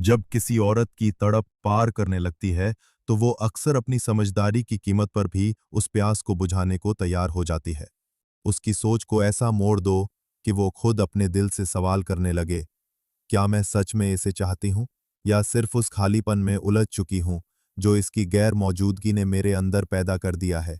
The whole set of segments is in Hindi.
जब किसी औरत की तड़प पार करने लगती है, तो वो अक्सर अपनी समझदारी की कीमत पर भी उस प्यास को बुझाने को तैयार हो जाती है। उसकी सोच को ऐसा मोड़ दो कि वो खुद अपने दिल से सवाल करने लगे, क्या मैं सच में इसे चाहती हूँ? या सिर्फ उस खालीपन में उलझ चुकी हूँ, जो इसकी गैर मौजूदगी ने मेरे अंदर पैदा कर दिया है?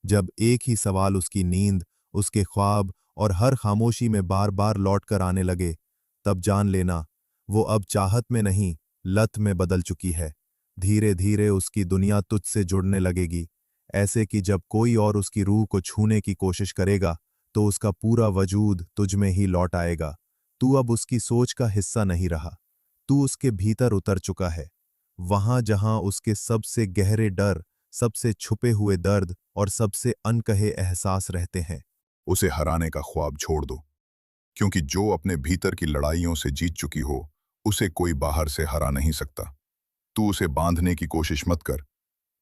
जब एक ही सवाल उसकी नींद, उसके ख्वाब और हर खामोशी में बार-बार लौट कर आने लगे, तब जान लेना, वो अब चाहत में नहीं, लत में बदल चुकी है। धीरे-धीरे उसकी दुनिया तुझसे जुड़ने लगेगी, ऐसे कि जब कोई और उसकी रूह को छूने की कोशिश करेगा, तो उसका पूरा वजूद तुझ में ही लौट आएगा। तू अब उसकी सोच का हिस्सा नहीं रहा, तू उसके भीतर उतर चुका है। वहां जहां उसके सबसे गहरे डर, सबसे छुपे हुए दर्द और सबसे अनकहे एहसास रहते हैं। उसे हराने का ख्वाब छोड़ दो, क्योंकि जो अपने भीतर की लड़ाइयों से जीत चुकी हो, उसे कोई बाहर से हरा नहीं सकता। तू उसे बांधने की कोशिश मत कर,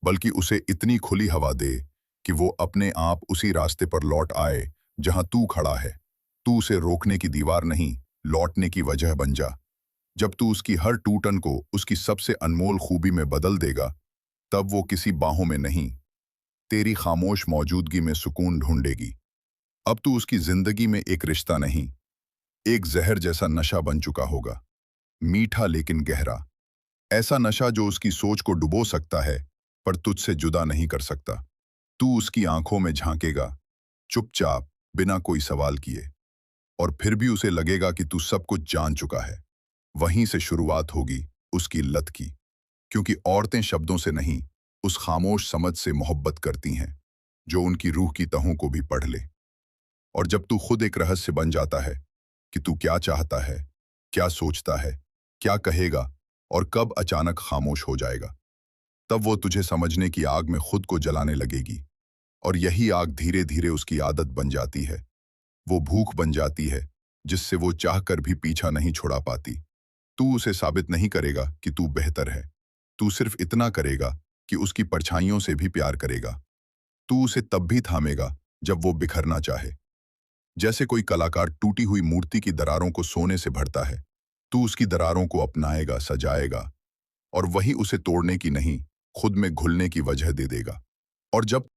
बल्कि उसे इतनी खुली हवा दे कि वो अपने आप उसी रास्ते पर लौट आए जहां तू खड़ा है। तू उसे रोकने की दीवार नहीं, लौटने की वजह बन जा। जब तू उसकी हर टूटन को उसकी सबसे अनमोल खूबी में बदल देगा, तब वो किसी बाहों में नहीं, तेरी खामोश मौजूदगी में सुकून ढूंढेगी। अब तू उसकी जिंदगी में एक रिश्ता नहीं, एक जहर जैसा नशा बन चुका होगा, मीठा लेकिन गहरा। ऐसा नशा जो उसकी सोच को डुबो सकता है, पर तुझसे जुदा नहीं कर सकता। तू उसकी आंखों में झांकेगा, चुपचाप, बिना कोई सवाल किए, और फिर भी उसे लगेगा कि तू सब कुछ जान चुका है। वहीं से शुरुआत होगी उसकी लत की, क्योंकि औरतें शब्दों से नहीं, उस खामोश समझ से मोहब्बत करती हैं, जो उनकी रूह की तहों को भी पढ़ ले। और जब तू खुद एक रहस्य बन जाता है कि तू क्या चाहता है, क्या सोचता है, क्या कहेगा और कब अचानक खामोश हो जाएगा, तब वो तुझे समझने की आग में खुद को जलाने लगेगी। और यही आग धीरे धीरे उसकी आदत बन जाती है। वो भूख बन जाती है, जिससे वो चाहकर भी पीछा नहीं छुड़ा पाती। तू उसे साबित नहीं करेगा कि तू बेहतर है, तू सिर्फ इतना करेगा कि उसकी परछाइयों से भी प्यार करेगा। तू उसे तब भी थामेगा जब वो बिखरना चाहे, जैसे कोई कलाकार टूटी हुई मूर्ति की दरारों को सोने से भरता है। तू उसकी दरारों को अपनाएगा, सजाएगा, और वही उसे तोड़ने की नहीं, खुद में घुलने की वजह दे देगा। और जब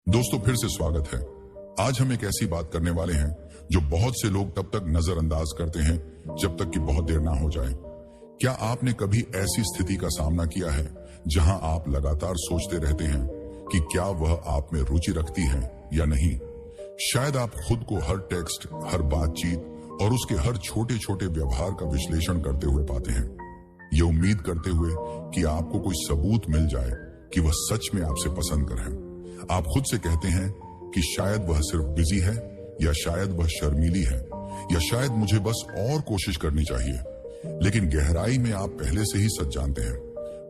दोस्तों, फिर से स्वागत है। आज हम एक ऐसी बात करने वाले हैं जो बहुत से लोग तब तक नजरअंदाज करते हैं जब तक कि बहुत देर ना हो जाए। क्या आपने कभी ऐसी स्थिति का सामना किया है जहां आप लगातार सोचते रहते हैं कि क्या वह आप में रुचि रखती है या नहीं? शायद आप खुद को हर टेक्स्ट, हर बातचीत और उसके हर छोटे छोटे व्यवहार का विश्लेषण करते हुए पाते हैं, ये उम्मीद करते हुए कि आपको कोई सबूत मिल जाए कि वह सच में आपसे पसंद करे। आप खुद से कहते हैं कि शायद वह सिर्फ बिजी है, या शायद वह शर्मीली है, या शायद मुझे बस और कोशिश करनी चाहिए। लेकिन गहराई में आप पहले से ही सच जानते हैं,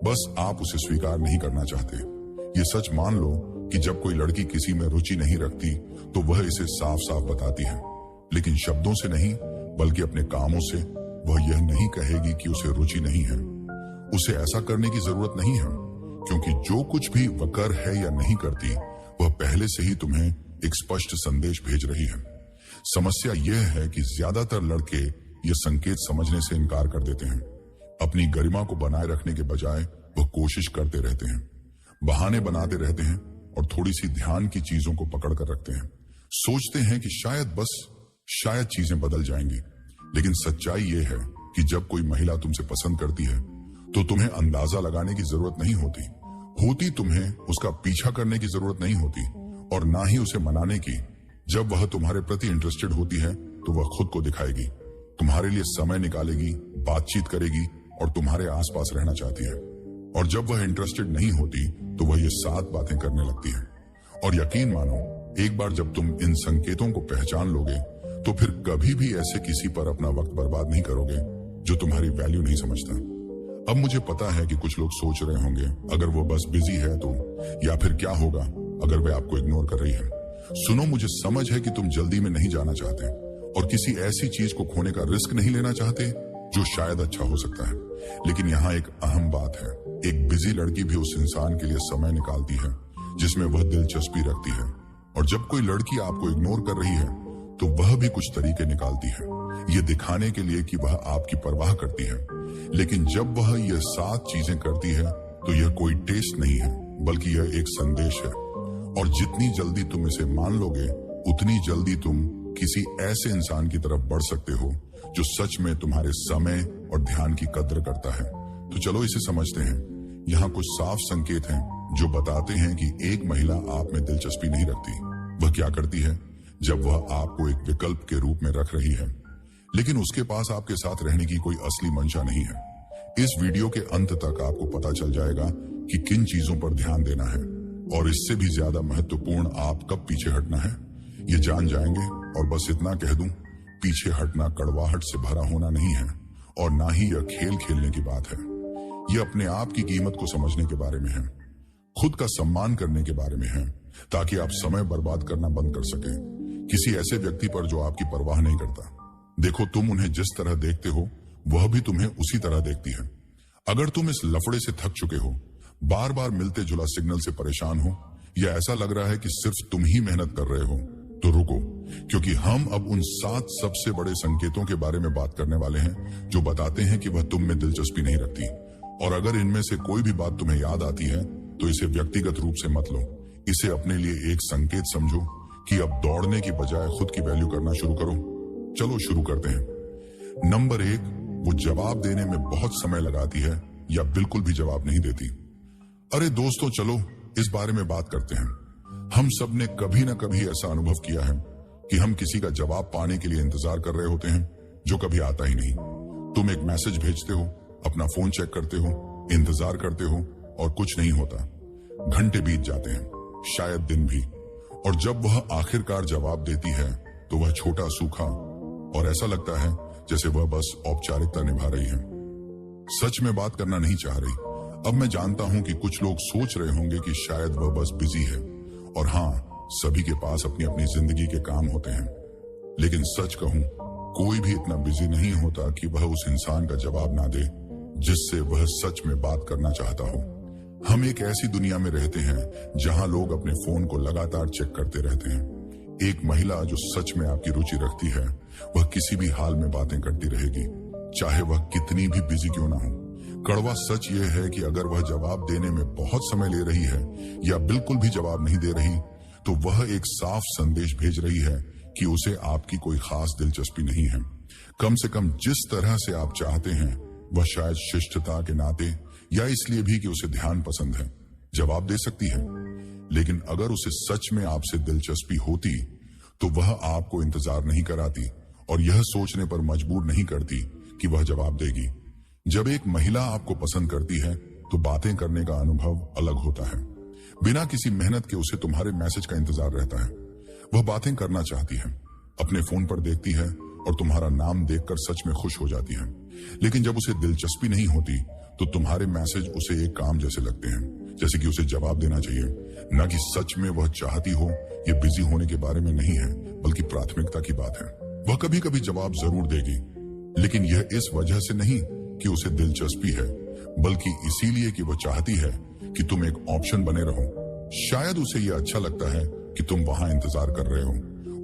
बस आप उसे स्वीकार नहीं करना चाहते। ये सच मान लो कि जब कोई लड़की किसी में रुचि नहीं रखती तो वह इसे साफ साफ बताती है, लेकिन शब्दों से नहीं बल्कि अपने कामों से वह यह नहीं कहेगी कि उसे रुचि नहीं है। उसे ऐसा करने की जरूरत नहीं है, क्योंकि जो कुछ भी वह कर है या नहीं करती, वह पहले से ही तुम्हें एक स्पष्ट संदेश भेज रही है। समस्या यह है कि ज्यादातर लड़के ये संकेत समझने से इनकार कर देते हैं। अपनी गरिमा को बनाए रखने के बजाय वह कोशिश करते रहते हैं, बहाने बनाते रहते हैं और थोड़ी सी ध्यान की चीजों को पकड़ कर रखते हैं। सोचते हैं कि शायद चीजें बदल जाएंगी। लेकिन सच्चाई यह है कि जब कोई महिला तुमसे पसंद करती है तो तुम्हें अंदाजा लगाने की जरूरत नहीं होती, तुम्हें उसका पीछा करने की जरूरत नहीं होती, और ना ही उसे मनाने की। जब वह तुम्हारे प्रति इंटरेस्टेड होती है तो वह खुद को दिखाएगी, तुम्हारे लिए समय निकालेगी, बातचीत करेगी और तुम्हारे आसपास रहना चाहती है। और जब वह इंटरेस्टेड नहीं होती तो वह ये 7 बातें करने लगती है। और यकीन मानो, एक बार जब तुम इन संकेतों को पहचान लोगे तो फिर कभी भी ऐसे किसी पर अपना वक्त बर्बाद नहीं करोगे जो तुम्हारी वैल्यू नहीं समझता। अब मुझे पता है कि कुछ लोग सोच रहे होंगे, अगर वो बस बिजी है तो, या फिर क्या होगा अगर वे आपको इग्नोर कर रही है। सुनो, मुझे समझ है कि तुम जल्दी में नहीं जाना चाहते और किसी ऐसी चीज को खोने का रिस्क नहीं लेना चाहते जो शायद अच्छा हो सकता है। लेकिन यहाँ एक अहम बात है, एक बिजी लड़की भी उस इंसान के लिए समय निकालती है जिसमें वह दिलचस्पी रखती है। और जब कोई लड़की आपको इग्नोर कर रही है तो वह भी कुछ तरीके निकालती है। ये दिखाने के लिए कि वह आपकी परवाह करती है। लेकिन जब वह यह 7 चीजें करती है तो यह कोई टेस्ट नहीं है, बल्कि यह एक संदेश है। और जितनी जल्दी तुम इसे मान लोगे, उतनी जल्दी तुम किसी ऐसे इंसान की तरफ बढ़ सकते हो जो सच में तुम्हारे समय और ध्यान की कद्र करता है। तो चलो इसे समझते हैं। यहाँ कुछ साफ संकेत हैं जो बताते हैं कि एक महिला आप में दिलचस्पी नहीं रखती। वह क्या करती है? जब वह आपको एक विकल्प के रूप में रख रही है, लेकिन उसके पास आपके साथ रहने की कोई असली मंशा नहीं है। इस वीडियो के अंत तक आपको पता चल जाएगा कि किन चीजों पर ध्यान देना है, और इससे भी ज्यादा महत्वपूर्ण आप कब पीछे हटना है, ये जान जाएंगे। और बस इतना कह दूं, पीछे हटना कड़वाहट से भरा होना नहीं है, और ना ही यह खेल खेलने की बात है। यह अपने आप की कीमत को समझने के बारे में है, खुद का सम्मान करने के बारे में है, ताकि आप समय बर्बाद करना बंद कर सकें किसी ऐसे व्यक्ति पर जो आपकी परवाह नहीं करता। देखो, तुम उन्हें जिस तरह देखते हो, वह भी तुम्हें उसी तरह देखती है। अगर तुम इस लफड़े से थक चुके हो, बार बार मिलते जुला सिग्नल से परेशान हो, या ऐसा लग रहा है कि सिर्फ तुम ही मेहनत कर रहे हो, तो रुको, क्योंकि हम अब उन 7 सबसे बड़े संकेतों के बारे में बात करने वाले हैं जो बताते हैं कि वह तुम में दिलचस्पी नहीं रखती। और अगर इनमें से कोई भी बात तुम्हें याद आती है तो इसे व्यक्तिगत रूप से मत लो। इसे अपने लिए एक संकेत समझो कि अब दौड़ने की बजाय खुद की वैल्यू करना शुरू करो। चलो शुरू करते हैं। नंबर 1, वो जवाब देने में बहुत समय लगाती है या बिल्कुल भी जवाब नहीं देती। अरे दोस्तों, चलो इस बारे में बात करते हैं। हम सब ने कभी ना कभी ऐसा अनुभव किया है कि हम किसी का जवाब पाने के लिए इंतजार कर रहे होते हैं जो कभी आता ही नहीं। तुम एक मैसेज भेजते हो, अपना फोन चेक करते हो, इंतजार करते हो, और कुछ नहीं होता। घंटे बीत जाते हैं, शायद दिन भी। और जब वह आखिरकार जवाब देती है तो वह छोटा, सूखा, और ऐसा लगता है जैसे वह बस औपचारिकता निभा रही है, सच में बात करना नहीं चाह रही। अब मैं जानता हूं कि कुछ लोग सोच रहे होंगे कि शायद वह बस बिजी है, और हाँ, सभी के पास अपनी अपनी जिंदगी के काम होते हैं। लेकिन सच कहूं, कोई भी इतना बिजी नहीं होता कि वह उस इंसान का जवाब ना दे जिससे वह सच में बात करना चाहता हो। हम एक ऐसी दुनिया में रहते हैं जहां लोग अपने फोन को लगातार चेक करते रहते हैं। एक महिला जो सच में आपकी रुचि रखती है, वह किसी भी हाल में बातें करती रहेगी, चाहे वह कितनी भी बिजी क्यों ना हो। कड़वा सच यह है कि अगर वह जवाब देने में बहुत समय ले रही है या बिल्कुल भी जवाब नहीं दे रही, तो वह एक साफ संदेश भेज रही है कि उसे आपकी कोई खास दिलचस्पी नहीं है। कम से कम जिस तरह से आप चाहते हैं, वह शायद शिष्टता के नाते या इसलिए भी कि उसे ध्यान पसंद है, जवाब दे सकती है। लेकिन अगर उसे सच में आपसे दिलचस्पी होती तो वह आपको इंतजार नहीं कराती और यह सोचने पर मजबूर नहीं करती कि वह जवाब देगी। जब एक महिला आपको पसंद करती है तो बातें करने का अनुभव अलग होता है। बिना किसी मेहनत के उसे तुम्हारे मैसेज का इंतजार रहता है। वह बातें करना चाहती है, अपने फोन पर देखती है और तुम्हारा नाम देखकर सच में खुश हो जाती है। लेकिन जब उसे दिलचस्पी नहीं होती तो तुम्हारे मैसेज उसे एक काम जैसे लगते हैं, जैसे कि उसे जवाब देना चाहिए, न कि सच में वह चाहती हो। ये बिजी होने के बारे में नहीं है, बल्कि प्राथमिकता की बात है। वह कभी कभी जवाब जरूर देगी, लेकिन यह इस वजह से नहीं कि उसे दिलचस्पी है, बल्कि इसीलिए कि वह चाहती है कि तुम एक ऑप्शन बने रहो। शायद उसे यह अच्छा लगता है कि तुम वहां इंतजार कर रहे हो,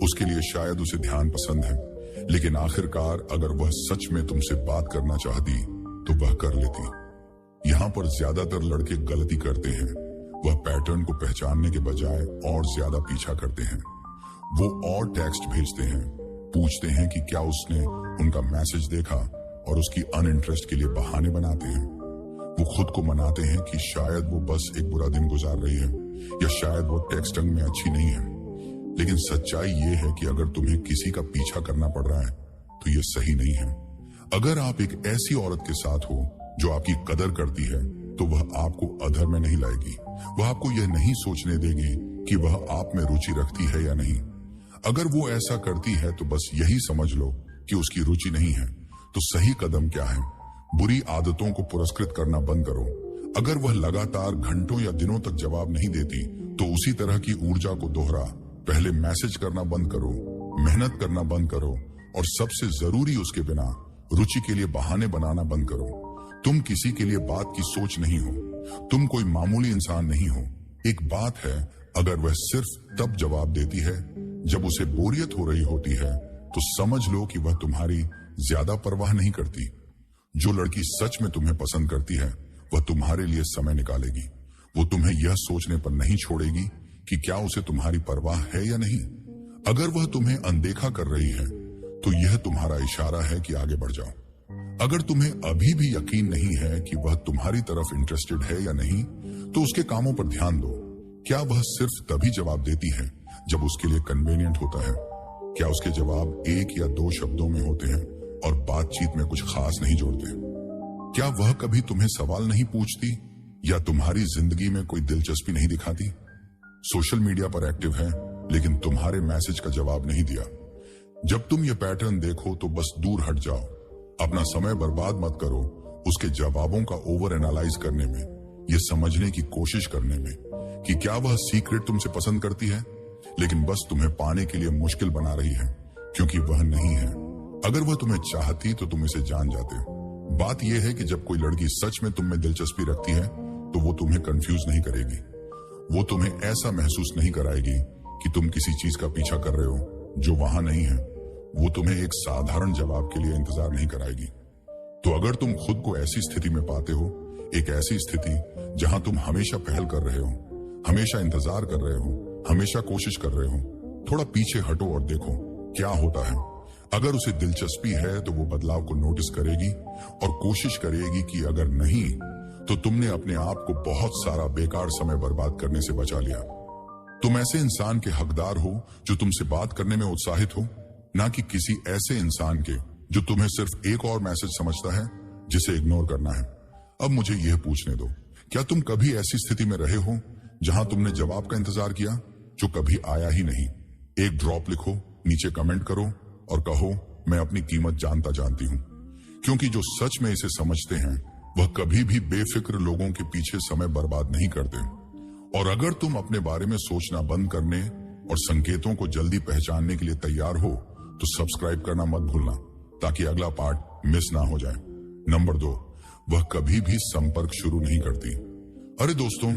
उसके लिए शायद उसे ध्यान पसंद है। लेकिन आखिरकार अगर वह सच में तुमसे बात करना चाहती तो वह कर लेती। यहाँ पर ज्यादातर लड़के गलती करते हैं। वह पैटर्न को पहचानने के बजाय और ज्यादा पीछा करते हैं। वो और टेक्स्ट भेजते हैं, पूछते हैं कि क्या उसने उनका मैसेज देखा और उसकी अनइंटरेस्ट के लिए बहाने बनाते हैं। वो खुद को मनाते हैं कि शायद वो बस एक बुरा दिन गुजार रही है या शायद वो टेक्स्टिंग में अच्छी नहीं है। लेकिन सच्चाई ये है कि अगर तुम्हें किसी का पीछा करना पड़ रहा है तो ये सही नहीं है। अगर आप एक ऐसी औरत के साथ हो जो आपकी कदर करती है तो वह आपको अधर में नहीं लाएगी। वह आपको यह नहीं सोचने देगी कि वह आप में रुचि रखती है या नहीं। अगर वो ऐसा करती है तो बस यही समझ लो कि उसकी रुचि नहीं है। तो सही कदम क्या है? बुरी आदतों को पुरस्कृत करना बंद करो। अगर वह लगातार घंटों या दिनों तक जवाब नहीं देती तो उसी तरह की ऊर्जा को दोहरा। पहले मैसेज करना बंद करो, मेहनत करना बंद करो और सबसे जरूरी उसके बिना रुचि के लिए बहाने बनाना बंद करो। तुम किसी के लिए बात की सोच नहीं हो, तुम कोई मामूली इंसान नहीं हो। एक बात है, अगर वह सिर्फ तब जवाब देती है जब उसे बोरियत हो रही होती है तो समझ लो कि वह तुम्हारी ज्यादा परवाह नहीं करती। जो लड़की सच में तुम्हें पसंद करती है वह तुम्हारे लिए समय निकालेगी। वो तुम्हें यह सोचने पर नहीं छोड़ेगी कि क्या उसे तुम्हारी परवाह है या नहीं। अगर वह तुम्हें अनदेखा कर रही है तो यह तुम्हारा इशारा है कि आगे बढ़ जाओ। अगर तुम्हें अभी भी यकीन नहीं है कि वह तुम्हारी तरफ इंटरेस्टेड है या नहीं, तो उसके कामों पर ध्यान दो। क्या वह सिर्फ तभी जवाब देती है जब उसके लिए कन्वीनियंट होता है? क्या उसके जवाब 1 या 2 शब्दों में होते हैं और बातचीत में कुछ खास नहीं जोड़ते? क्या वह कभी तुम्हें सवाल नहीं पूछती या तुम्हारी जिंदगी में कोई दिलचस्पी नहीं दिखाती? सोशल मीडिया पर एक्टिव है लेकिन तुम्हारे मैसेज का जवाब नहीं दिया। जब तुम ये पैटर्न देखो तो बस दूर हट जाओ। अपना समय बर्बाद मत करो उसके जवाबों का ओवर एनालाइज करने में, ये समझने की कोशिश करने में कि क्या वह सीक्रेट तुमसे पसंद करती है लेकिन बस तुम्हें पाने के लिए मुश्किल बना रही है क्योंकि वह नहीं है। अगर वह तुम्हें चाहती तो तुम इसे जान जाते। बात यह है कि जब कोई लड़की सच में तुम में दिलचस्पी रखती है तो वो तुम्हें कंफ्यूज नहीं करेगी। वो तुम्हें ऐसा महसूस नहीं कराएगी कि तुम किसी चीज का पीछा कर रहे हो जो वहां नहीं है। वो तुम्हें एक साधारण जवाब के लिए इंतजार नहीं कराएगी। तो अगर तुम खुद को ऐसी स्थिति में पाते हो, एक ऐसी स्थिति जहां तुम हमेशा पहल कर रहे हो, हमेशा इंतजार कर रहे हो, हमेशा कोशिश कर रहे हो, थोड़ा पीछे हटो और देखो क्या होता है। अगर उसे दिलचस्पी है तो वो बदलाव को नोटिस करेगी और कोशिश करेगी कि अगर नहीं तो तुमने अपने आप को बहुत सारा बेकार समय बर्बाद करने से बचा लिया। तुम ऐसे इंसान के हकदार हो जो तुमसे बात करने में उत्साहित हो, ना कि किसी ऐसे इंसान के जो तुम्हें सिर्फ एक और मैसेज समझता है जिसे इग्नोर करना है। अब मुझे यह पूछने दो, क्या तुम कभी ऐसी स्थिति में रहे हो जहां तुमने जवाब का इंतजार किया जो कभी आया ही नहीं? एक ड्रॉप लिखो, नीचे कमेंट करो और कहो मैं अपनी कीमत जानता जानती हूं। क्योंकि जो सच में इसे समझते हैं वह कभी भी बेफिक्र लोगों के पीछे समय बर्बाद नहीं करते। और अगर तुम अपने बारे में सोचना बंद करने और संकेतों को जल्दी पहचानने के लिए तैयार हो तो सब्सक्राइब करना मत भूलना ताकि अगला पार्ट मिस ना हो जाए। नंबर 2, वह कभी भी संपर्क शुरू नहीं करती। अरे दोस्तों,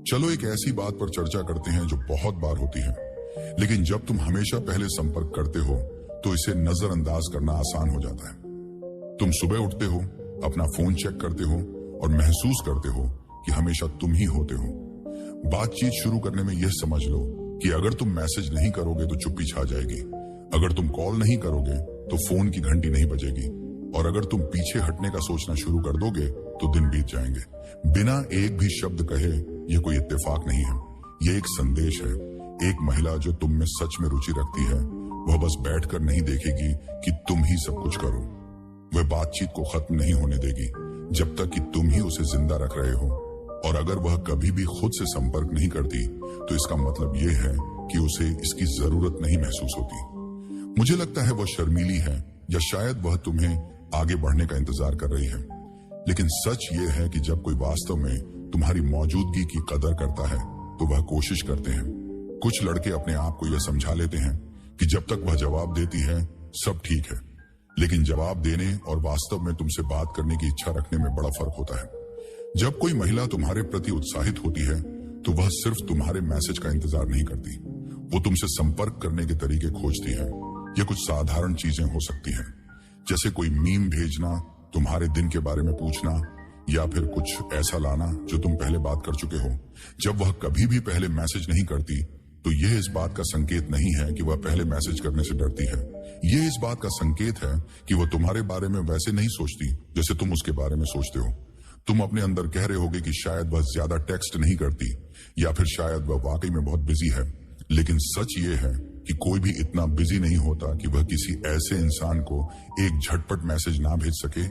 चलो एक ऐसी बात पर चर्चा करते हैं जो बहुत बार होती है, लेकिन जब तुम हमेशा पहले संपर्क करते हो तो इसे नजरअंदाज करना आसान हो जाता है। तुम सुबह उठते हो, अपना फोन चेक करते हो और महसूस करते हो कि हमेशा तुम ही होते हो। बातचीत शुरू करने में यह समझ लो कि अगर तुम मैसेज नहीं करोगे तो चुप्पी छा जाएगी, अगर तुम कॉल नहीं करोगे तो फोन की घंटी नहीं बजेगी, और अगर तुम पीछे हटने का सोचना शुरू कर दोगे तो दिन बीत जाएंगे। बिना एक भी शब्द कहे यह कोई इत्तेफाक नहीं है, यह एक संदेश है। एक महिला जो तुम में सच में रुचि रखती है वह बस बैठकर नहीं देखेगी कि तुम ही सब कुछ करो। वह बातचीत को खत्म नहीं होने देगी जब तक कि तुम ही उसे जिंदा रख रहे हो। और अगर वह कभी भी खुद से संपर्क नहीं करती तो इसका मतलब यह है कि उसे इसकी जरूरत नहीं महसूस होती। मुझे लगता है वह शर्मीली है या शायद वह तुम्हें आगे बढ़ने का इंतजार कर रही है। लेकिन सच ये है कि जब कोई वास्तव में तुम्हारी मौजूदगी की कदर करता है तो वह कोशिश करते हैं। कुछ लड़के अपने आप को यह समझा लेते हैं कि जब तक वह जवाब देती है सब ठीक है, लेकिन जवाब देने और वास्तव में तुमसे बात करने की इच्छा रखने में बड़ा फर्क होता है। जब कोई महिला तुम्हारे प्रति उत्साहित होती है तो वह सिर्फ तुम्हारे मैसेज का इंतजार नहीं करती, वो तुमसे संपर्क करने के तरीके खोजती है। ये कुछ साधारण चीजें हो सकती हैं, जैसे कोई मीम भेजना, तुम्हारे दिन के बारे में पूछना, या फिर कुछ ऐसा लाना जो तुम पहले बात कर चुके हो। जब वह कभी भी पहले मैसेज नहीं करती तो यह इस बात का संकेत नहीं है कि वह पहले मैसेज करने से डरती है। यह इस बात का संकेत है कि वह तुम्हारे बारे में वैसे नहीं सोचती जैसे तुम उसके बारे में सोचते हो। तुम अपने अंदर कह रहे होगे कि शायद वह ज्यादा टेक्स्ट नहीं करती या फिर शायद वह वाकई में बहुत बिजी है, लेकिन सच ये है कि कोई भी इतना बिजी नहीं होता कि वह किसी ऐसे इंसान को एक झटपट मैसेज ना भेज सके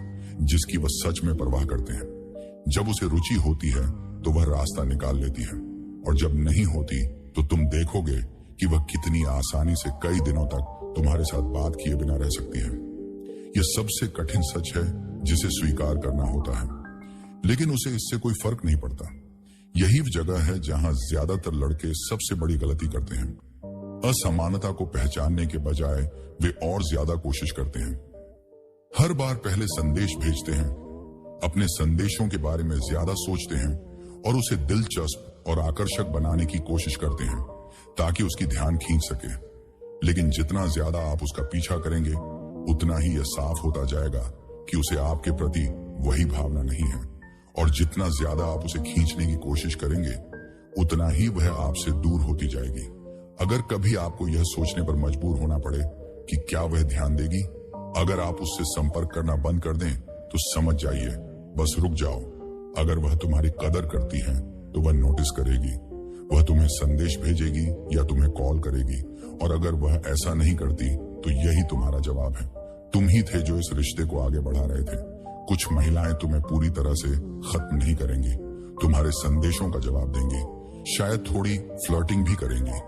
जिसकी वह सच में परवाह करते हैं। जब उसे रुचि होती है तो वह रास्ता निकाल लेती है, और जब नहीं होती तो तुम देखोगे कि वह कितनी आसानी से कई दिनों तक तुम्हारे साथ बात किए बिना रह सकती है। यह सबसे कठिन सच है जिसे स्वीकार करना होता है, लेकिन उसे इससे कोई फर्क नहीं पड़ता। यही जगह है जहां ज्यादातर लड़के सबसे बड़ी गलती करते हैं। असमानता को पहचानने के बजाय वे और ज्यादा कोशिश करते हैं। हर बार पहले संदेश भेजते हैं, अपने संदेशों के बारे में ज्यादा सोचते हैं और उसे दिलचस्प और आकर्षक बनाने की कोशिश करते हैं ताकि उसकी ध्यान खींच सके। लेकिन जितना ज्यादा आप उसका पीछा करेंगे उतना ही यह साफ होता जाएगा कि उसे आपके प्रति वही भावना नहीं है, और जितना ज्यादा आप उसे खींचने की कोशिश करेंगे उतना ही वह आपसे दूर होती जाएगी। अगर कभी आपको यह सोचने पर मजबूर होना पड़े कि क्या वह ध्यान देगी अगर आप उससे संपर्क करना बंद कर दें, तो समझ जाइए, बस रुक जाओ। अगर वह तुम्हारी कदर करती है तो वह नोटिस करेगी, वह तुम्हें संदेश भेजेगी या तुम्हें कॉल करेगी, और अगर वह ऐसा नहीं करती तो यही तुम्हारा जवाब है। तुम ही थे जो इस रिश्ते को आगे बढ़ा रहे थे। कुछ महिलाएं तुम्हें पूरी तरह से खत्म नहीं करेंगी, तुम्हारे संदेशों का जवाब देंगी, शायद थोड़ी फ्लर्टिंग भी करेंगी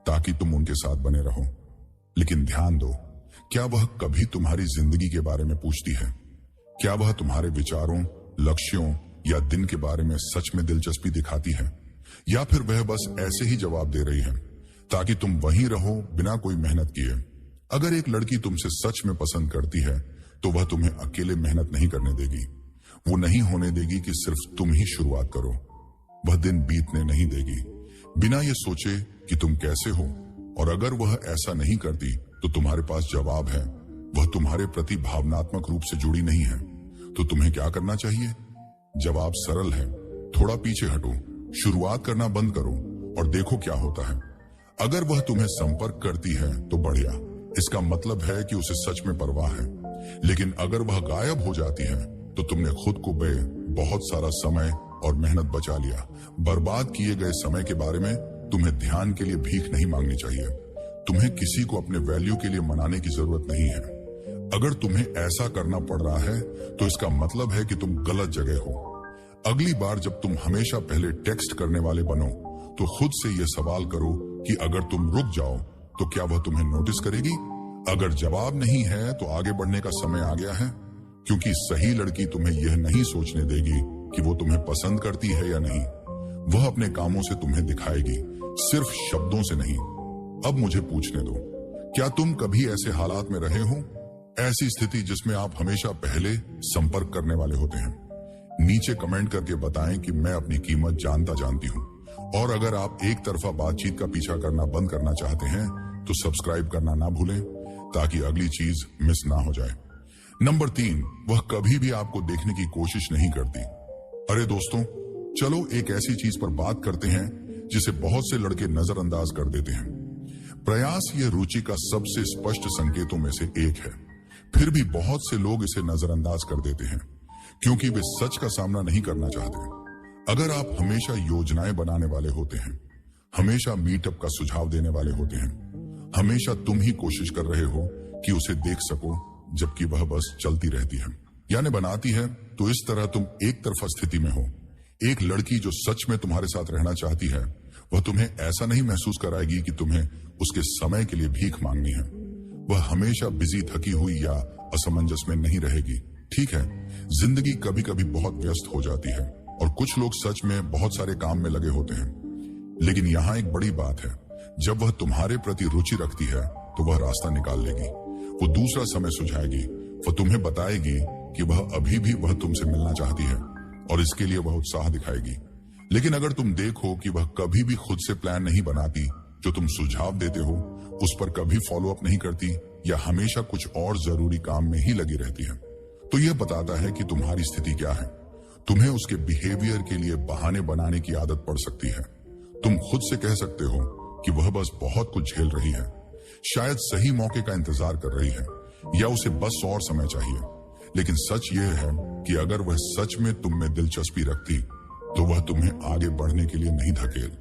ताकि तुम उनके साथ बने रहो। लेकिन ध्यान दो, क्या वह कभी तुम्हारी जिंदगी के बारे में पूछती है? क्या वह तुम्हारे विचारों, लक्ष्यों या दिन के बारे में सच में दिलचस्पी दिखाती है, या फिर वह बस ऐसे ही जवाब दे रही है ताकि तुम वहीं रहो बिना कोई मेहनत किए? अगर एक लड़की तुमसे सच में पसंद करती है तो वह तुम्हें अकेले मेहनत नहीं करने देगी। वो नहीं होने देगी कि सिर्फ तुम ही शुरुआत करो। वह दिन बीतने नहीं देगी बिना ये सोचे कि तुम कैसे हो, और अगर वह ऐसा नहीं करती तो तुम्हारे पास जवाब है, वह तुम्हारे प्रति भावनात्मक रूप से जुड़ी नहीं है। तो तुम्हें क्या करना चाहिए? जवाब सरल है, थोड़ा पीछे हटो, शुरुआत करना बंद करो और देखो क्या होता है। अगर वह तुम्हें संपर्क करती है तो बढ़िया, इसका मतलब है कि उसे सच में परवाह है। लेकिन अगर वह गायब हो जाती है तो तुमने खुद को बहुत सारा समय और मेहनत बचा लिया। बर्बाद किए गए समय के बारे में तुम्हें ध्यान के लिए भीख नहीं मांगनी चाहिए। तुम्हें किसी को अपने वैल्यू के लिए मनाने की जरूरत नहीं है। अगर तुम्हें ऐसा करना पड़ रहा है तो इसका मतलब है कि तुम गलत जगह हो। अगली बार जब तुम हमेशा पहले टेक्स्ट करने वाले बनो तो खुद से यह सवाल करो कि अगर तुम रुक जाओ तो क्या वह तुम्हें नोटिस करेगी? अगर जवाब नहीं है तो आगे बढ़ने का समय आ गया है, क्योंकि सही लड़की तुम्हें यह नहीं सोचने देगी कि वो तुम्हें पसंद करती है या नहीं। वह अपने कामों से तुम्हें दिखाएगी, सिर्फ शब्दों से नहीं। अब मुझे पूछने दो, क्या तुम कभी ऐसे हालात में रहे हो, ऐसी स्थिति जिसमें आप हमेशा पहले संपर्क करने वाले होते हैं? नीचे कमेंट करके बताएं कि मैं अपनी कीमत जानती हूं। और अगर आप एक तरफा बातचीत का पीछा करना बंद करना चाहते हैं तो सब्सक्राइब करना ना भूलें ताकि अगली चीज मिस ना हो जाए। नंबर 3, वह कभी भी आपको देखने की कोशिश नहीं करती। अरे दोस्तों, चलो एक ऐसी चीज पर बात करते हैं जिसे बहुत से लड़के नजरअंदाज कर देते हैं। प्रयास ये रुचि का सबसे स्पष्ट संकेतों में से एक है, फिर भी बहुत से लोग इसे नजरअंदाज कर देते हैं क्योंकि वे सच का सामना नहीं करना चाहते। अगर आप हमेशा योजनाएं बनाने वाले होते हैं, हमेशा मीटअप का सुझाव देने वाले होते हैं, हमेशा तुम ही कोशिश कर रहे हो कि उसे देख सको जबकि वह बस चलती रहती है यानी बनाती है, तो इस तरह तुम एक तरफा स्थिति में हो। एक लड़की जो सच में तुम्हारे साथ रहना चाहती है वह तुम्हें ऐसा नहीं महसूस कराएगी कि तुम्हें उसके समय के लिए भीख मांगनी है। वह हमेशा बिजी, थकी हुई या असमंजस में नहीं रहेगी। ठीक है, जिंदगी कभी कभी बहुत व्यस्त हो जाती है और कुछ लोग सच में बहुत सारे काम में लगे होते हैं, लेकिन यहाँ एक बड़ी बात है, जब वह तुम्हारे प्रति रुचि रखती है तो वह रास्ता निकाल लेगी। वो दूसरा समय सुझाएगी, वो तुम्हें बताएगी कि वह अभी भी वह तुमसे मिलना चाहती है और इसके लिए वह उत्साह दिखाएगी। लेकिन अगर तुम देखो कि वह कभी भी खुद से प्लान नहीं बनाती, जो तुम सुझाव देते हो उस पर कभी फॉलो अप नहीं करती या हमेशा कुछ और जरूरी काम में ही लगी रहती है, तो यह बताता है कि तुम्हारी स्थिति क्या है। तुम्हें उसके बिहेवियर के लिए बहाने बनाने की आदत पड़ सकती है। तुम खुद से कह सकते हो कि वह बस बहुत कुछ झेल रही है, शायद सही मौके का इंतजार कर रही है या उसे बस और समय चाहिए। लेकिन सच यह है कि अगर वह सच में तुम में दिलचस्पी रखती तो वह तुम्हें आगे बढ़ने के लिए नहीं धकेल।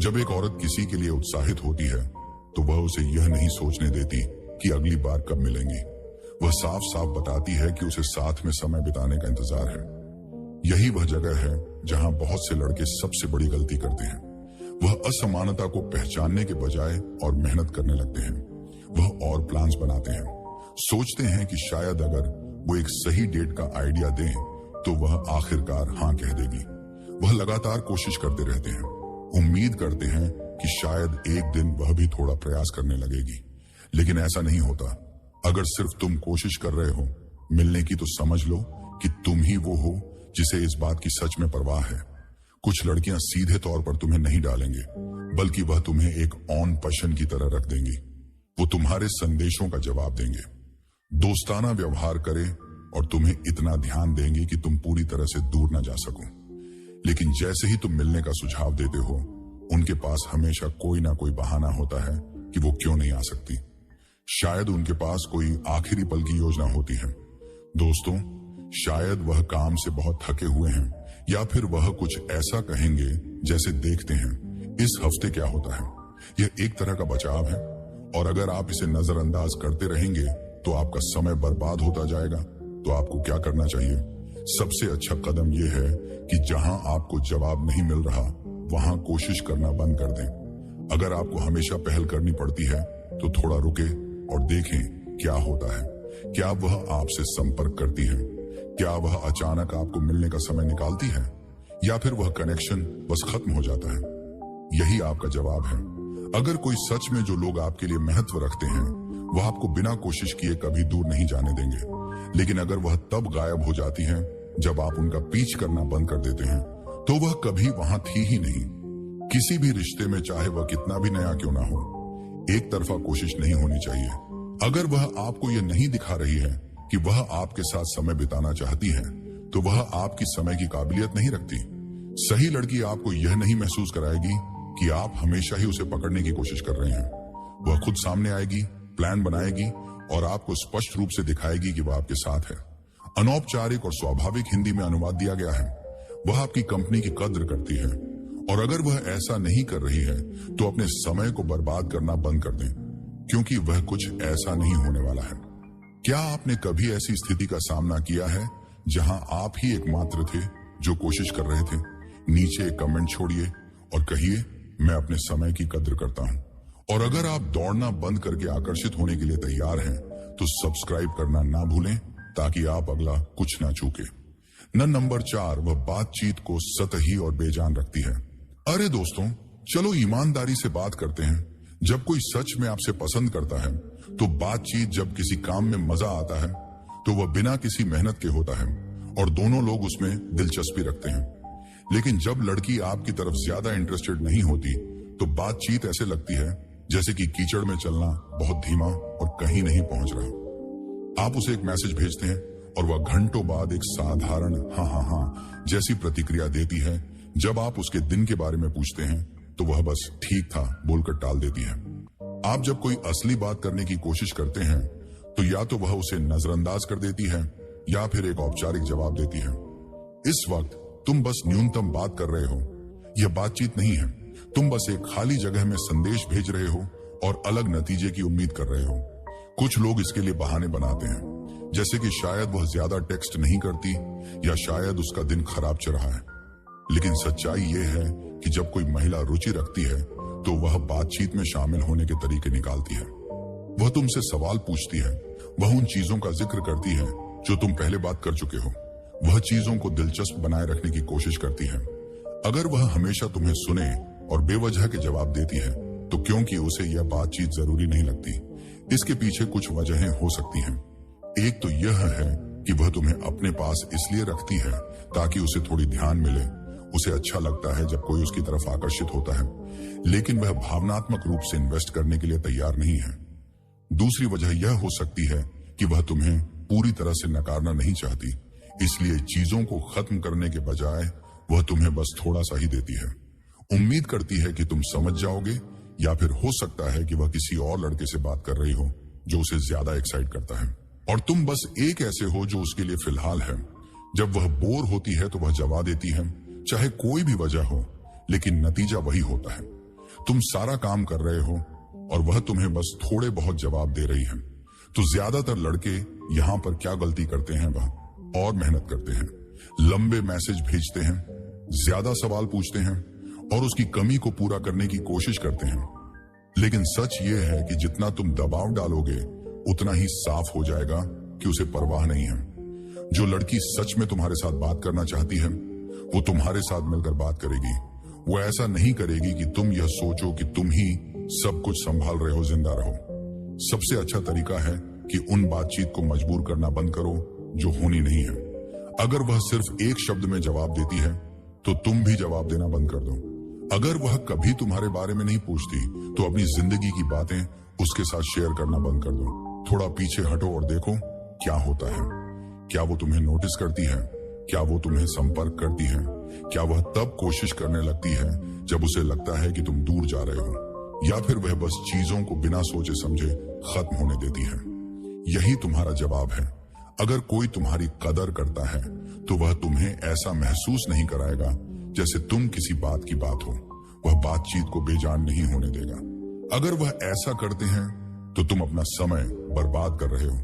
जब एक औरत किसी के लिए उत्साहित होती है तो वह उसे यह नहीं सोचने देती कि अगली बार कब मिलेंगी। वह साफ साफ बताती है कि उसे साथ में समय बिताने का इंतजार है। यही वह जगह है जहां बहुत से लड़के सबसे बड़ी गलती करते हैं। वह असमानता को पहचानने के बजाय और मेहनत करने लगते हैं। वह और प्लान्स बनाते हैं, सोचते हैं कि शायद अगर वो एक सही डेट का आइडिया दें तो वह आखिरकार हाँ कह देगी। वह लगातार कोशिश करते रहते हैं, उम्मीद करते हैं कि शायद एक दिन वह भी थोड़ा प्रयास करने लगेगी, लेकिन ऐसा नहीं होता। अगर सिर्फ तुम कोशिश कर रहे हो मिलने की तो समझ लो कि तुम ही वो हो जिसे इस बात की सच में परवाह है। कुछ लड़कियां सीधे तौर पर तुम्हें नहीं डालेंगे, बल्कि वह तुम्हें एक ऑन पर्सन की तरह रख देंगी। वो तुम्हारे संदेशों का जवाब देंगे, दोस्ताना व्यवहार करें और तुम्हें इतना ध्यान देंगे कि तुम पूरी तरह से दूर ना जा सको। लेकिन जैसे ही तुम मिलने का सुझाव देते हो, उनके पास हमेशा कोई ना कोई बहाना होता है कि वो क्यों नहीं आ सकती। शायद उनके पास कोई आखिरी पल की योजना होती है। दोस्तों, शायद वह काम से बहुत थके हुए हैं, या फिर वह कुछ ऐसा कहेंगे जैसे देखते हैं इस हफ्ते क्या होता है। यह एक तरह का बचाव है, और अगर आप इसे नजरअंदाज करते रहेंगे तो आपका समय बर्बाद होता जाएगा। तो आपको क्या करना चाहिए? सबसे अच्छा कदम यह है कि जहां आपको जवाब नहीं मिल रहा, वहां कोशिश करना बंद कर दें। अगर आपको हमेशा पहल करनी पड़ती है तो थोड़ा रुके और देखें क्या होता है। क्या वह आपसे संपर्क करती है? क्या वह अचानक आपको मिलने का समय निकालती है, या फिर वह कनेक्शन बस खत्म हो जाता है? यही आपका जवाब है। अगर कोई सच में जो लोग आपके लिए महत्व रखते हैं, वह आपको बिना कोशिश किए कभी दूर नहीं जाने देंगे। लेकिन अगर वह तब गायब हो जाती हैं जब आप उनका पीछ करना बंद कर देते हैं, तो वह कभी वहां थी ही नहीं। किसी भी रिश्ते में, चाहे वह कितना भी नया क्यों ना हो, एक तरफा कोशिश नहीं होनी चाहिए। अगर वह आपको यह नहीं दिखा रही है कि वह आपके साथ समय बिताना चाहती है, तो वह आपकी समय की काबिलियत नहीं रखती। सही लड़की आपको यह नहीं महसूस कराएगी कि आप हमेशा ही उसे पकड़ने की कोशिश कर रहे हैं। वह खुद सामने आएगी, प्लान बनाएगी और आपको स्पष्ट रूप से दिखाएगी कि वह आपके साथ है। अनौपचारिक और स्वाभाविक हिंदी में अनुवाद दिया गया है, वह आपकी कंपनी की कद्र करती है। और अगर वह ऐसा नहीं कर रही है तो अपने समय को बर्बाद करना बंद कर दें, क्योंकि वह कुछ ऐसा नहीं होने वाला है। क्या आपने कभी ऐसी स्थिति का सामना किया है जहां आप ही एकमात्र थे जो कोशिश कर रहे थे? नीचे एक कमेंट छोड़िए और कहिए, मैं अपने समय की कद्र करता हूं। और अगर आप दौड़ना बंद करके आकर्षित होने के लिए तैयार हैं, तो सब्सक्राइब करना ना भूलें ताकि आप अगला कुछ ना चूके। नंबर 4, वह बातचीत को सतही और बेजान रखती है। अरे दोस्तों, चलो ईमानदारी से बात करते हैं। जब कोई सच में आपसे पसंद करता है, तो बातचीत, जब किसी काम में मजा आता है, तो वह बिना किसी मेहनत के होता है और दोनों लोग उसमें दिलचस्पी रखते हैं। लेकिन जब लड़की आपकी तरफ ज्यादा इंटरेस्टेड नहीं होती, तो बातचीत ऐसे लगती है जैसे कि कीचड़ में चलना बहुत धीमा और कहीं नहीं पहुंच रहा। आप उसे एक मैसेज भेजते हैं और वह घंटों बाद एक साधारण हाँ जैसी प्रतिक्रिया देती है। जब आप उसके दिन के बारे में पूछते हैं, तो वह बस ठीक था बोलकर टाल देती है। आप जब कोई असली बात करने की कोशिश करते हैं, तो या तो वह उसे नजरअंदाज कर देती है या फिर एक औपचारिक जवाब देती है। इस वक्त तुम बस न्यूनतम बात कर रहे हो। यह बातचीत नहीं है। तुम बस एक खाली जगह में संदेश भेज रहे हो और अलग नतीजे की उम्मीद कर रहे हो। कुछ लोग इसके लिए बहाने बनाते हैं, जैसे कि शायद वह ज्यादा टेक्स्ट नहीं करती या शायद उसका दिन खराब चल रहा है। लेकिन सच्चाई यह है कि जब कोई महिला रुचि रखती है, तो वह बातचीत में शामिल होने के तरीके निकालती है। वह तुमसे सवाल पूछती है, वह उन चीजों का जिक्र करती है जो तुम पहले बात कर चुके हो। वह चीजों को दिलचस्प बनाए रखने की कोशिश करती है। अगर वह हमेशा तुम्हें सुने और बेवजह के जवाब देती है, तो क्योंकि उसे यह बातचीत जरूरी नहीं लगती। इसके पीछे कुछ वजहें हो सकती हैं। एक तो यह है कि वह तुम्हें अपने पास इसलिए रखती है ताकि उसे थोड़ी ध्यान मिले। उसे अच्छा लगता है जब कोई उसकी तरफ आकर्षित होता है, लेकिन वह भावनात्मक रूप से इन्वेस्ट करने के लिए तैयार नहीं है। दूसरी वजह यह हो सकती है कि वह तुम्हें पूरी तरह से नकारना नहीं चाहती, इसलिए चीजों को खत्म करने के बजाय वह तुम्हें बस थोड़ा सा ही देती है। उम्मीद करती है कि तुम समझ जाओगे, या फिर हो सकता है कि वह किसी और लड़के से बात कर रही हो जो उसे ज्यादा एक्साइट करता है, और तुम बस एक ऐसे हो जो उसके लिए फिलहाल है। जब वह बोर होती है तो वह जवाब देती है, चाहे कोई भी वजह हो, लेकिन नतीजा वही होता है। तुम सारा काम कर रहे हो और वह तुम्हें बस थोड़े बहुत जवाब दे रही है। तो ज्यादातर लड़के यहाँ पर क्या गलती करते हैं, वह और मेहनत करते हैं, लंबे मैसेज भेजते हैं, ज्यादा सवाल पूछते हैं और उसकी कमी को पूरा करने की कोशिश करते हैं। लेकिन सच ये है कि जितना तुम दबाव डालोगे, उतना ही साफ हो जाएगा कि उसे परवाह नहीं है। जो लड़की सच में तुम्हारे साथ बात करना चाहती है, वो तुम्हारे साथ मिलकर बात करेगी। वो ऐसा नहीं करेगी कि तुम यह सोचो कि तुम ही सब कुछ संभाल रहे हो, जिंदा रहो। सबसे अच्छा तरीका है कि उन बातचीत को मजबूर करना बंद करो जो होनी नहीं है। अगर वह सिर्फ एक शब्द में जवाब देती है, तो तुम भी जवाब देना बंद कर दो। अगर वह कभी तुम्हारे बारे में नहीं पूछती, तो अपनी जिंदगी की बातें उसके साथ शेयर करना बंद कर दो। थोड़ा पीछे हटो और देखो क्या होता है। क्या वो तुम्हें नोटिस करती है? क्या वो तुम्हें संपर्क करती है? क्या वह तब कोशिश करने लगती है जब उसे लगता है कि तुम दूर जा रहे हो, या फिर वह बस चीजों को बिना सोचे समझे खत्म होने देती है? यही तुम्हारा जवाब है। अगर कोई तुम्हारी कदर करता है तो वह तुम्हें ऐसा महसूस नहीं कराएगा जैसे तुम किसी बात की बात हो। वह बातचीत को बेजान नहीं होने देगा। अगर वह ऐसा करते हैं तो तुम अपना समय बर्बाद कर रहे हो,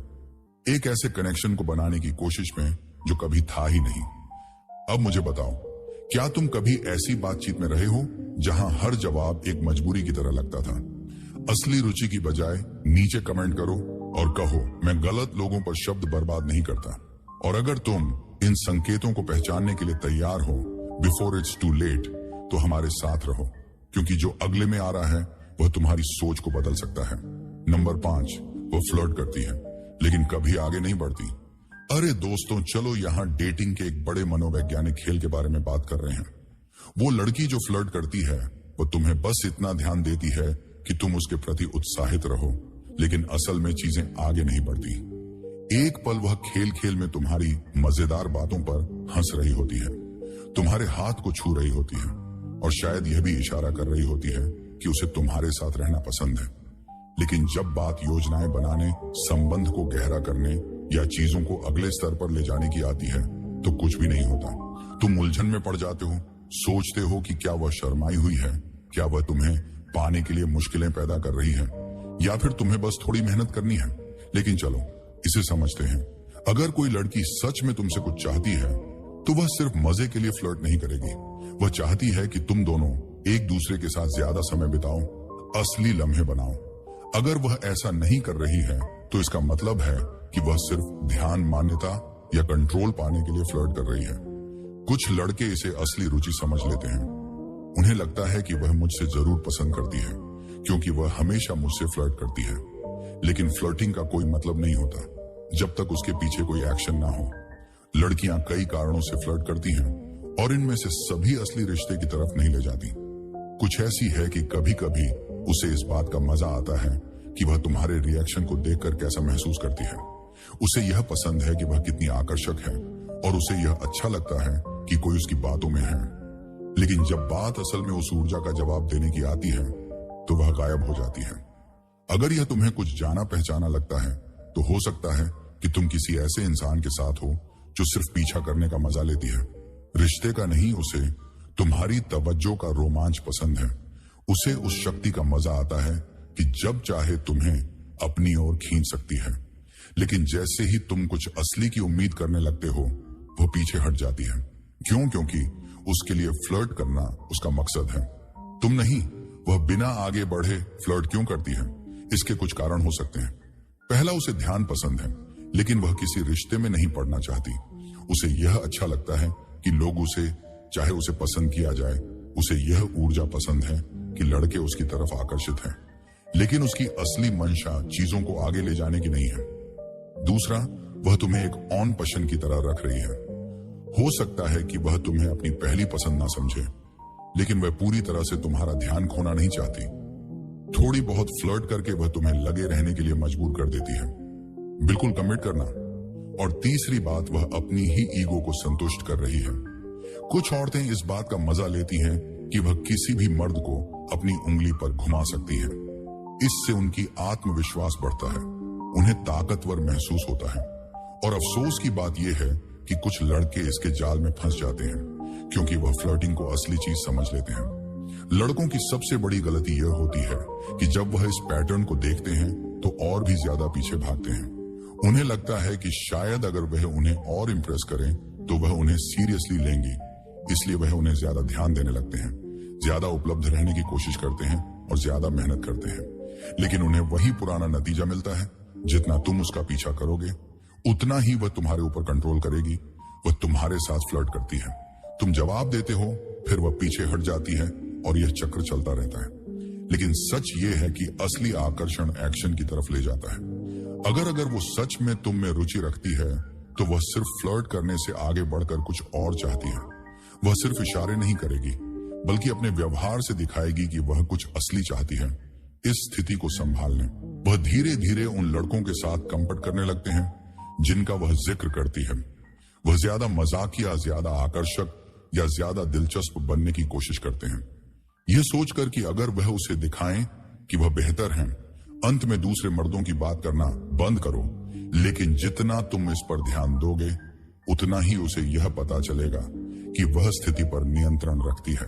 एक ऐसे कनेक्शन को बनाने की कोशिश में जो कभी था ही नहीं। अब मुझे बताओ, क्या तुम कभी ऐसी बातचीत में रहे हो जहां हर जवाब एक मजबूरी की तरह लगता था? असली रुचि की बजाय नीचे कमेंट करो और कहो, मैं गलत लोगों पर शब्द बर्बाद नहीं करता। और अगर तुम इन संकेतों को पहचानने के लिए तैयार हो बिफोर इट्स टू लेट, तो हमारे साथ रहो, क्योंकि जो अगले में आ रहा है वह तुम्हारी सोच को बदल सकता है। नंबर 5, वो फ्लर्ट करती है लेकिन कभी आगे नहीं बढ़ती। अरे दोस्तों, चलो यहाँ डेटिंग के एक बड़े मनोवैज्ञानिक खेल के बारे में बात कर रहे हैं। वो लड़की जो फ्लर्ट करती है वो तुम्हें बस इतना ध्यान देती है कि तुम उसके प्रति उत्साहित रहो, लेकिन असल में चीजें आगे नहीं बढ़ती। एक पल वह खेल खेल में तुम्हारी मजेदार बातों पर हंस रही होती है, तुम्हारे हाथ को छू रही होती है और शायद यह भी इशारा कर रही होती है कि उसे तुम्हारे साथ रहना पसंद है। लेकिन जब बात योजनाएं बनाने, संबंध को गहरा करने या चीजों को अगले स्तर पर ले जाने की आती है तो कुछ भी नहीं होता। तुम उलझन में पड़ जाते हो, सोचते हो कि क्या वह शर्माई हुई है, क्या वह तुम्हें पाने के लिए मुश्किलें पैदा कर रही है, या फिर तुम्हें बस थोड़ी मेहनत करनी है। लेकिन चलो इसे समझते हैं। अगर कोई लड़की सच में तुमसे कुछ चाहती है तो वह सिर्फ मजे के लिए फ्लर्ट नहीं करेगी। वह चाहती है कि तुम दोनों एक दूसरे के साथ ज्यादा समय बिताओ, असली लम्हे बनाओ। अगर वह ऐसा नहीं कर रही है तो इसका मतलब है कि वह सिर्फ ध्यान, मान्यता या कंट्रोल पाने के लिए फ्लर्ट कर रही है। कुछ लड़के इसे असली रुचि समझ लेते हैं। उन्हें लगता है कि वह मुझसे जरूर पसंद करती है क्योंकि वह हमेशा मुझसे फ्लर्ट करती है। लेकिन फ्लर्टिंग का कोई मतलब नहीं होता जब तक उसके पीछे कोई एक्शन ना हो। लड़कियां कई कारणों से फ्लर्ट करती हैं और इनमें से सभी असली रिश्ते की तरफ नहीं ले जाती। कुछ ऐसी है कि कभी कभी उसे इस बात का मजा आता है कि वह तुम्हारे रिएक्शन को देखकर कैसा महसूस करती है। उसे यह पसंद है कि वह कितनी आकर्षक है और उसे यह अच्छा लगता है कि कोई उसकी बातों में है। लेकिन जब बात असल में उस ऊर्जा का जवाब देने की आती है तो वह गायब हो जाती है। अगर यह तुम्हें कुछ जाना पहचाना लगता है तो हो सकता है कि तुम किसी ऐसे इंसान के साथ हो जो सिर्फ पीछा करने का मजा लेती है, रिश्ते का नहीं। उसे तुम्हारी तवज्जो का रोमांच पसंद है। उसे उस शक्ति का मजा आता है कि जब चाहे तुम्हें अपनी ओर खींच सकती है। लेकिन जैसे ही तुम कुछ असली की उम्मीद करने लगते हो वो पीछे हट जाती है। क्यों? क्योंकि उसके लिए फ्लर्ट करना उसका मकसद है, तुम नहीं। वह बिना आगे बढ़े फ्लर्ट क्यों करती है? इसके कुछ कारण हो सकते हैं। पहला, उसे ध्यान पसंद है लेकिन वह किसी रिश्ते में नहीं पड़ना चाहती। उसे यह अच्छा लगता है कि लोग उसे, चाहे उसे पसंद किया जाए। उसे यह ऊर्जा पसंद है कि लड़के उसकी तरफ आकर्षित हैं, लेकिन उसकी असली मंशा चीजों को आगे ले जाने की नहीं है। दूसरा, वह तुम्हें एक ऑन पशन की तरह रख रही है। हो सकता है कि वह तुम्हें अपनी पहली पसंद ना समझे, लेकिन वह पूरी तरह से तुम्हारा ध्यान खोना नहीं चाहती। थोड़ी बहुत फ्लर्ट करके वह तुम्हें लगे रहने के लिए मजबूर कर देती है, बिल्कुल कमिट करना। और तीसरी बात, वह अपनी ही ईगो को संतुष्ट कर रही है। कुछ औरतें इस बात का मजा लेती हैं कि वह किसी भी मर्द को अपनी उंगली पर घुमा सकती है। इससे उनकी आत्मविश्वास बढ़ता है, उन्हें ताकतवर महसूस होता है। और अफसोस की बात यह है कि कुछ लड़के इसके जाल में फंस जाते हैं क्योंकि वह फ्लर्टिंग को असली चीज समझ लेते हैं। लड़कों की सबसे बड़ी गलती यह होती है कि जब वह इस पैटर्न को देखते हैं तो और भी ज्यादा पीछे भागते हैं। उन्हें लगता है कि शायद अगर वह उन्हें और इम्प्रेस करें तो वह उन्हें सीरियसली लेंगी, इसलिए वह उन्हें ज्यादा ध्यान देने लगते हैं, ज्यादा उपलब्ध रहने की कोशिश करते हैं और ज्यादा मेहनत करते हैं। लेकिन उन्हें वही पुराना नतीजा मिलता है, जितना तुम उसका पीछा करोगे उतना ही वह तुम्हारे ऊपर कंट्रोल करेगी। वह तुम्हारे साथ फ्लर्ट करती है, तुम जवाब देते हो, फिर वह पीछे हट जाती है और यह चक्र चलता रहता है। लेकिन सच ये है कि असली आकर्षण एक्शन की तरफ ले जाता है। अगर वो सच में तुम में रुचि रखती है तो वह सिर्फ फ्लर्ट करने से आगे बढ़कर कुछ और चाहती है। वह सिर्फ इशारे नहीं करेगी बल्कि अपने व्यवहार से दिखाएगी कि वह कुछ असली चाहती है। इस स्थिति को संभाल लें। वह धीरे धीरे उन लड़कों के साथ कंपट करने लगते हैं जिनका वह जिक्र करती है। वह ज्यादा मजाकिया, ज्यादा आकर्षक या ज्यादा दिलचस्प बनने की कोशिश करते हैं, यह सोचकर कि अगर वह उसे दिखाएं कि वह बेहतर हैं। अंत में दूसरे मर्दों की बात करना बंद करो, लेकिन जितना तुम इस पर ध्यान दोगे उतना ही उसे यह पता चलेगा कि वह स्थिति पर नियंत्रण रखती है।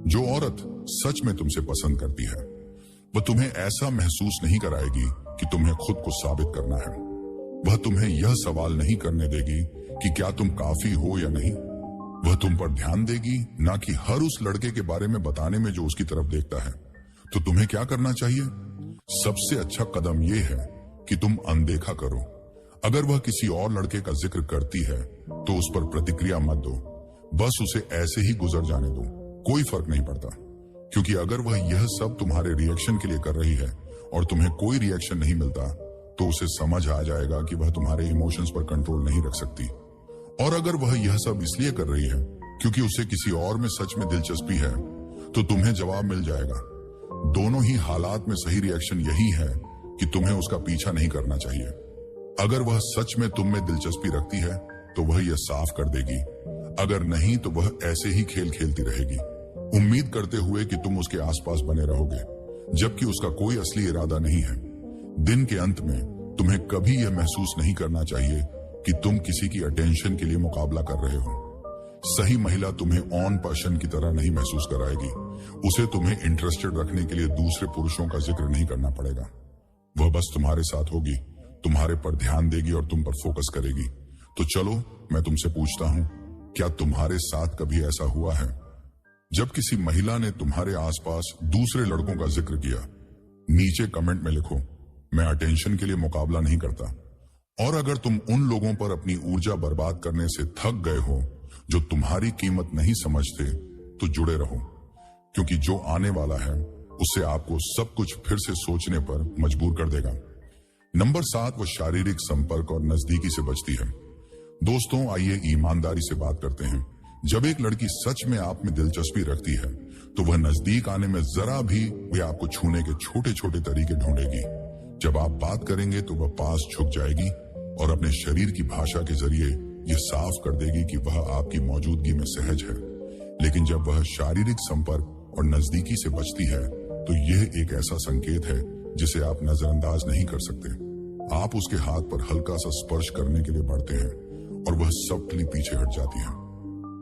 जो औरत सच में तुमसे पसंद करती है वह तुम्हें ऐसा महसूस नहीं कराएगी कि तुम्हें खुद को साबित करना है। वह तुम्हें यह सवाल नहीं करने देगी कि क्या तुम काफी हो या नहीं। वह तुम पर ध्यान देगी, ना कि हर उस लड़के के बारे में बताने में जो उसकी तरफ देखता है। तो तुम्हें क्या करना चाहिए? सबसे अच्छा कदम यह है कि तुम अनदेखा करो। अगर वह किसी और लड़के का जिक्र करती है तो उस पर प्रतिक्रिया मत दो, बस उसे ऐसे ही गुजर जाने दो, कोई फर्क नहीं पड़ता। क्योंकि अगर वह यह सब तुम्हारे रिएक्शन के लिए कर रही है और तुम्हें कोई रिएक्शन नहीं मिलता तो उसे समझ आ जाएगा कि वह तुम्हारे इमोशंस पर कंट्रोल नहीं रख सकती। और अगर वह यह सब इसलिए कर रही है क्योंकि उसे किसी और में सच में दिलचस्पी है तो तुम्हें जवाब मिल जाएगा। दोनों ही हालात में सही रिएक्शन यही है कि तुम्हें उसका पीछा नहीं करना चाहिए। अगर वह सच में तुम में दिलचस्पी रखती है तो वह यह साफ कर देगी, अगर नहीं तो वह ऐसे ही खेल खेलती रहेगी, उम्मीद करते हुए कि तुम उसके आसपास बने रहोगे, जबकि उसका कोई असली इरादा नहीं है। दिन के अंत में तुम्हें कभी यह महसूस नहीं करना चाहिए कि तुम किसी की अटेंशन के लिए मुकाबला कर रहे हो। सही महिला तुम्हें ऑन पर्सन की तरह नहीं महसूस कराएगी। उसे तुम्हें इंटरेस्टेड रखने के लिए दूसरे पुरुषों का जिक्र नहीं करना पड़ेगा। वह बस तुम्हारे साथ होगी, तुम्हारे पर ध्यान देगी और तुम पर फोकस करेगी। तो चलो मैं तुमसे पूछता हूं, क्या तुम्हारे साथ कभी ऐसा हुआ है जब किसी महिला ने तुम्हारे आसपास दूसरे लड़कों का जिक्र किया? नीचे कमेंट में लिखो, मैं अटेंशन के लिए मुकाबला नहीं करता। और अगर तुम उन लोगों पर अपनी ऊर्जा बर्बाद करने से थक गए हो जो तुम्हारी कीमत नहीं समझते तो जुड़े रहो, क्योंकि जो आने वाला है उससे आपको सब कुछ फिर से सोचने पर मजबूर कर देगा। नंबर 7, वो शारीरिक संपर्क और नजदीकी से बचती है। दोस्तों, आइए ईमानदारी से बात करते हैं। जब एक लड़की सच में आप में दिलचस्पी रखती है तो वह नजदीक आने में जरा भी वे आपको छूने के छोटे छोटे तरीके ढूंढेगी। जब आप बात करेंगे तो वह पास झुक जाएगी और अपने शरीर की भाषा के जरिए यह साफ कर देगी कि वह आपकी मौजूदगी में सहज है। लेकिन जब वह शारीरिक संपर्क और नजदीकी से बचती है तो यह एक ऐसा संकेत है जिसे आप नजरअंदाज नहीं कर सकते। आप उसके हाथ पर हल्का सा स्पर्श करने के लिए बढ़ते हैं और वह सब्टली पीछे हट जाती है।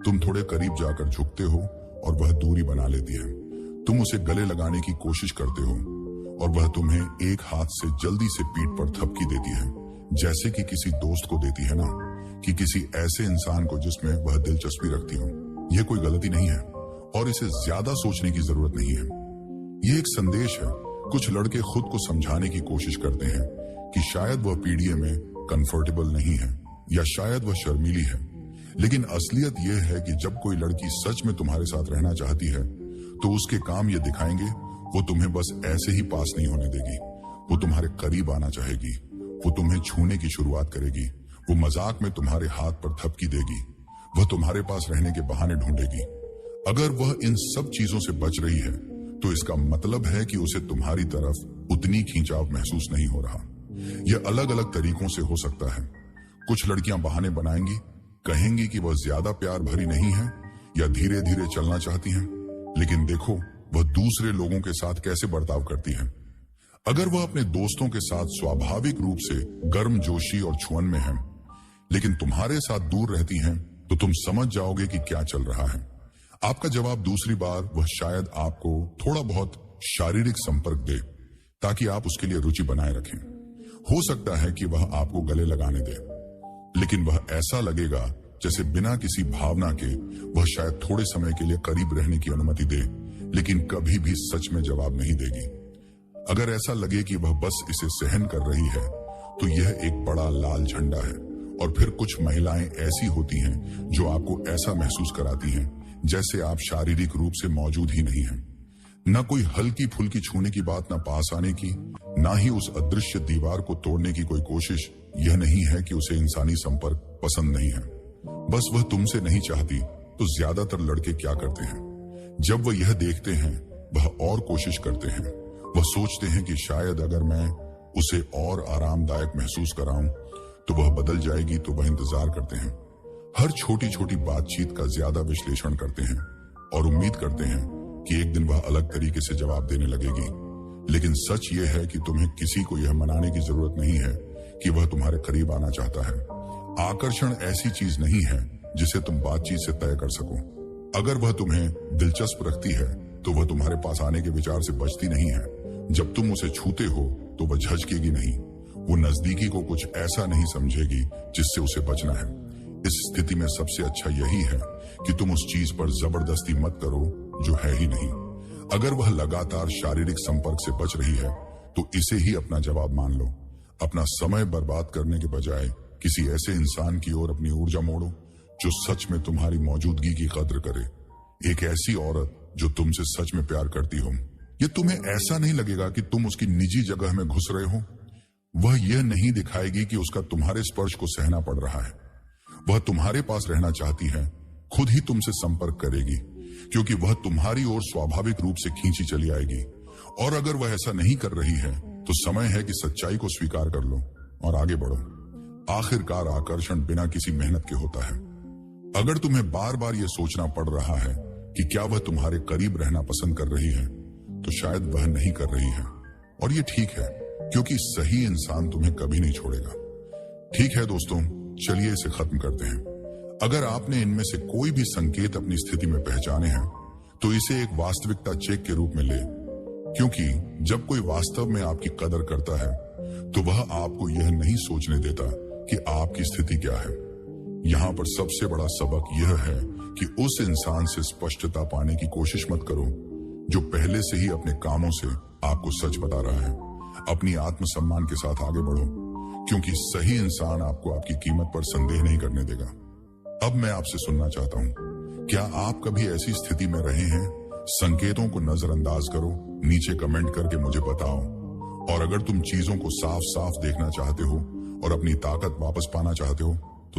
तुम थोड़े करीब जाकर झुकते हो और वह दूरी बना लेती है। तुम उसे गले लगाने की कोशिश करते हो और वह तुम्हें एक हाथ से जल्दी से पीठ पर थपकी देती है, जैसे कि किसी दोस्त को देती है ना, कि किसी ऐसे इंसान को जिसमें वह दिलचस्पी रखती हो। यह कोई गलती नहीं है और इसे ज्यादा सोचने की जरूरत नहीं है। यह एक संदेश है। कुछ लड़के खुद को समझाने की कोशिश करते हैं कि शायद वह पीडीए में कंफर्टेबल नहीं है या शायद वह शर्मीली है, लेकिन असलियत यह है कि जब कोई लड़की सच में तुम्हारे साथ रहना चाहती है तो उसके काम ये दिखाएंगे। वो तुम्हें बस ऐसे ही पास नहीं होने देगी, वो तुम्हारे करीब आना चाहेगी, वो तुम्हें छूने की शुरुआत करेगी, वो मजाक में तुम्हारे हाथ पर थपकी देगी, वह तुम्हारे पास रहने के बहाने ढूंढेगी। अगर वह इन सब चीजों से बच रही है तो इसका मतलब है कि उसे तुम्हारी तरफ उतनी खींचाव महसूस नहीं हो रहा। यह अलग अलग तरीकों से हो सकता है। कुछ लड़कियां बहाने बनाएंगी, कहेंगी कि वह ज्यादा प्यार भरी नहीं है या धीरे धीरे चलना चाहती हैं, लेकिन देखो वह दूसरे लोगों के साथ कैसे बर्ताव करती हैं। अगर वह अपने दोस्तों के साथ स्वाभाविक रूप से गर्मजोशी और छुअन में है, लेकिन तुम्हारे साथ दूर रहती हैं, तो तुम समझ जाओगे कि क्या चल रहा है। आपका जवाब दूसरी बार वह शायद आपको थोड़ा बहुत शारीरिक संपर्क दे ताकि आप उसके लिए रुचि बनाए रखें। हो सकता है कि वह आपको गले लगाने दे, लेकिन वह ऐसा लगेगा जैसे बिना किसी भावना के वह शायद थोड़े समय के लिए करीब रहने की अनुमति दे, लेकिन कभी भी सच में जवाब नहीं देगी। अगर ऐसा लगे कि वह बस इसे सहन कर रही है तो यह एक बड़ा लाल झंडा है। और फिर कुछ महिलाएं ऐसी होती हैं जो आपको ऐसा महसूस कराती हैं जैसे आप शारीरिक रूप से मौजूद ही नहीं हैं। न कोई हल्की फुल्की छूने की बात, न पास आने की, ना ही उस अदृश्य दीवार को तोड़ने की कोई कोशिश। यह नहीं है कि उसे इंसानी संपर्क पसंद नहीं है, बस वह तुमसे नहीं चाहती। तो ज्यादातर लड़के क्या करते हैं, जब वह यह देखते हैं वह और कोशिश करते हैं। वह सोचते हैं कि शायद अगर मैं उसे और आरामदायक महसूस कराऊं तो वह बदल जाएगी, तो वह इंतजार करते हैं। हर छोटी छोटी बातचीत का ज्यादा विश्लेषण करते हैं और उम्मीद करते हैं कि एक दिन वह अलग तरीके से जवाब देने लगेगी। लेकिन सच यह है कि तुम्हें किसी को यह मनाने की जरूरत नहीं है कि वह तुम्हारे करीब आना चाहता है। आकर्षण ऐसी चीज नहीं है जिसे तुम बातचीत से तय कर सको। अगर वह तुम्हें दिलचस्प रखती है तो वह तुम्हारे पास आने के विचार से बचती नहीं है। जब तुम उसे छूते हो तो वह झिझकेगी नहीं। वो नजदीकी को कुछ ऐसा नहीं समझेगी जिससे उसे बचना है। इस स्थिति में सबसे अच्छा यही है कि तुम उस चीज पर जबरदस्ती मत करो जो है ही नहीं। अगर वह लगातार शारीरिक संपर्क से बच रही है तो इसे ही अपना जवाब मान लो। अपना समय बर्बाद करने के बजाय किसी ऐसे इंसान की ओर अपनी ऊर्जा मोड़ो जो सच में तुम्हारी मौजूदगी की कद्र करे। एक ऐसी औरत जो तुमसे सच में प्यार करती हो। ये तुम्हें ऐसा नहीं लगेगा कि तुम उसकी निजी जगह में घुस रहे हो। वह यह नहीं दिखाएगी कि उसका तुम्हारे स्पर्श को सहना पड़ रहा है। वह तुम्हारे पास रहना चाहती है, खुद ही तुमसे संपर्क करेगी, क्योंकि वह तुम्हारी ओर स्वाभाविक रूप से खींची चली आएगी। और अगर वह ऐसा नहीं कर रही है तो समय है कि सच्चाई को स्वीकार कर लो और आगे बढ़ो। आखिरकार आकर्षण बिना किसी मेहनत के होता है। अगर तुम्हें बार बार यह सोचना पड़ रहा है कि क्या वह तुम्हारे करीब रहना पसंद कर रही है, तो शायद वह नहीं कर रही है। और ये ठीक है, क्योंकि सही इंसान तुम्हें कभी नहीं छोड़ेगा। ठीक है दोस्तों, चलिए इसे खत्म करते हैं। अगर आपने इनमें से कोई भी संकेत अपनी स्थिति में पहचाने हैं तो इसे एक वास्तविकता चेक के रूप में ले, क्योंकि जब कोई वास्तव में आपकी कदर करता है तो वह आपको यह नहीं सोचने देता कि आपकी स्थिति क्या है। यहाँ पर सबसे बड़ा सबक यह है कि उस इंसान से स्पष्टता पाने की कोशिश मत करो जो पहले से ही अपने कामों से आपको सच बता रहा है। अपनी आत्मसम्मान के साथ आगे बढ़ो, क्योंकि सही इंसान आपको आपकी कीमत पर संदेह नहीं करने देगा। अब मैं आपसे सुनना चाहता हूँ, क्या आप कभी ऐसी स्थिति में रहे हैं? संकेतों को नजरअंदाज करो, नीचे कमेंट करके मुझे बताओ। और अगर तुम चीजों को साफ साफ देखना चाहते हो और अपनी ताकत वापस पाना चाहते हो